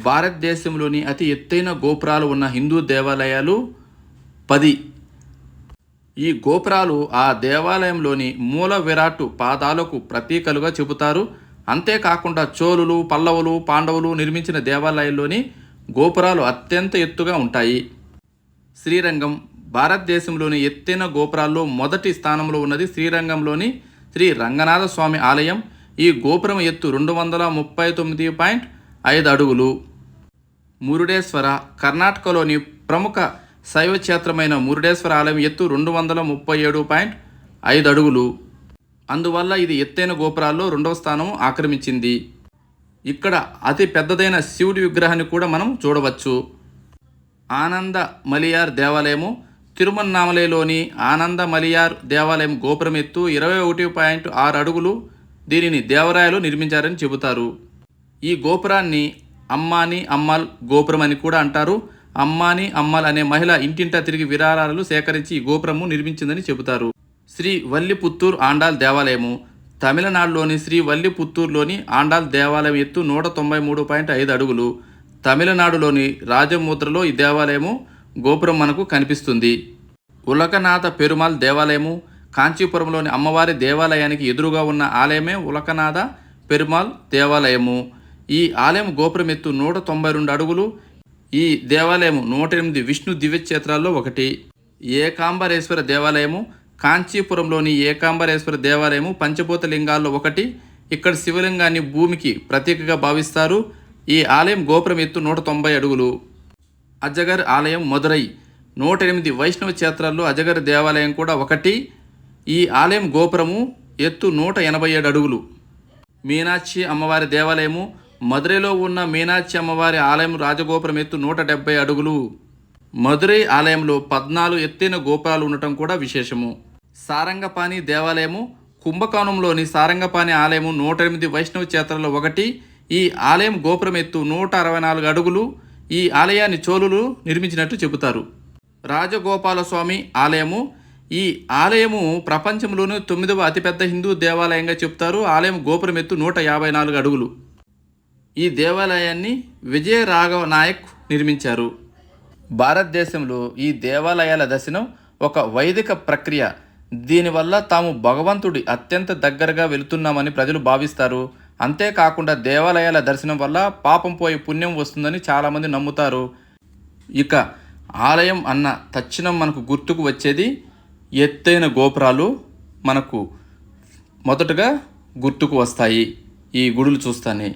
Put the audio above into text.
భారతదేశంలోని అతి ఎత్తైన గోపురాలు ఉన్న హిందూ దేవాలయాలు 10. ఈ గోపురాలు ఆ దేవాలయంలోని మూల విరాట్టు పాదాలకు ప్రతీకలుగా చెబుతారు. అంతేకాకుండా చోళులు, పల్లవులు, పాండవులు నిర్మించిన దేవాలయాల్లోని గోపురాలు అత్యంత ఎత్తుగా ఉంటాయి. శ్రీరంగం భారతదేశంలోని ఎత్తైన గోపురాల్లో మొదటి స్థానంలో ఉన్నది శ్రీరంగంలోని శ్రీ రంగనాథ స్వామి ఆలయం. ఈ గోపురం ఎత్తు 239.5 అడుగులు. మురుడేశ్వర కర్ణాటకలోని ప్రముఖ శైవ క్షేత్రమైన మురుడేశ్వర ఆలయం ఎత్తు 237.5 అడుగులు. అందువల్ల ఇది ఎత్తైన గోపురాల్లో 2వ స్థానం ఆక్రమించింది. ఇక్కడ అతి పెద్దదైన శివుడి విగ్రహాన్ని కూడా మనం చూడవచ్చు. ఆనంద మలియార్ దేవాలయము తిరుమన్నామలైలోని ఆనంద మలియార్ దేవాలయం గోపురం ఎత్తు 21.6 అడుగులు. దీనిని దేవరాయలు నిర్మించారని చెబుతారు. ఈ గోపురాన్ని అమ్మాని అమ్మాల్ గోపురం అని కూడా అంటారు. అమ్మాని అమ్మాల్ అనే మహిళ ఇంటింటా తిరిగి విరాళాలు సేకరించి ఈ గోపురము నిర్మించిందని చెబుతారు. శ్రీ వల్లిపుత్తూర్ ఆండాల్ దేవాలయము తమిళనాడులోని శ్రీ వల్లిపుత్తూర్లోని ఆండాల్ దేవాలయం ఎత్తు 193.5 అడుగులు. తమిళనాడులోని రాజముద్రలో ఈ దేవాలయము గోపురం మనకు కనిపిస్తుంది. ఉలకనాథ పెరుమాల్ దేవాలయము కాంచీపురంలోని అమ్మవారి దేవాలయానికి ఎదురుగా ఉన్న ఆలయమే ఉలకనాథ పెరుమాల్ దేవాలయము. ఈ ఆలయం గోపురం ఎత్తు 192 అడుగులు. ఈ దేవాలయము 108 విష్ణు దివ్యక్షేత్రాల్లో ఒకటి. ఏకాంబరేశ్వర దేవాలయము కాంచీపురంలోని ఏకాంబరేశ్వర దేవాలయము పంచభూత లింగాల్లో ఒకటి. ఇక్కడ శివలింగాన్ని భూమికి ప్రతీకగా భావిస్తారు. ఈ ఆలయం గోపురం ఎత్తు 190 అడుగులు. అజగర్ ఆలయం మదురై 108 వైష్ణవ క్షేత్రాల్లో అజగర్ దేవాలయం కూడా ఒకటి. ఈ ఆలయం గోపురము ఎత్తు 187 అడుగులు. మీనాక్షి అమ్మవారి దేవాలయము మదురైలో ఉన్న మీనాక్షి అమ్మవారి ఆలయం రాజగోపురం ఎత్తు 170 అడుగులు. మదురై ఆలయంలో 14 ఎత్తైన గోపురాలు ఉండటం కూడా విశేషము. సారంగపాణి దేవాలయము కుంభకోణంలోని సారంగపాణి ఆలయము 108 వైష్ణవ క్షేత్రాల్లో ఒకటి. ఈ ఆలయం గోపురం ఎత్తు 164 అడుగులు. ఈ ఆలయాన్ని చోళులు నిర్మించినట్టు చెబుతారు. రాజగోపాలస్వామి ఆలయము ఈ ఆలయము ప్రపంచంలోనే 9వ అతిపెద్ద హిందూ దేవాలయంగా చెప్తారు. ఆలయం గోపురం ఎత్తు 154 అడుగులు. ఈ దేవాలయాన్ని విజయ రాఘవ నాయక్ నిర్మించారు. భారతదేశంలో ఈ దేవాలయాల దర్శనం ఒక వైదిక ప్రక్రియ. దీనివల్ల తాము భగవంతుడి అత్యంత దగ్గరగా వెళుతున్నామని ప్రజలు భావిస్తారు. అంతేకాకుండా దేవాలయాల దర్శనం వల్ల పాపం పోయి పుణ్యం వస్తుందని చాలామంది నమ్ముతారు. ఇక ఆలయం అన్న తక్షణం మనకు గుర్తుకు వచ్చేది ఎత్తైన గోపురాలు మనకు మొదటగా గుర్తుకు వస్తాయి ఈ గుడులు చూస్తానే.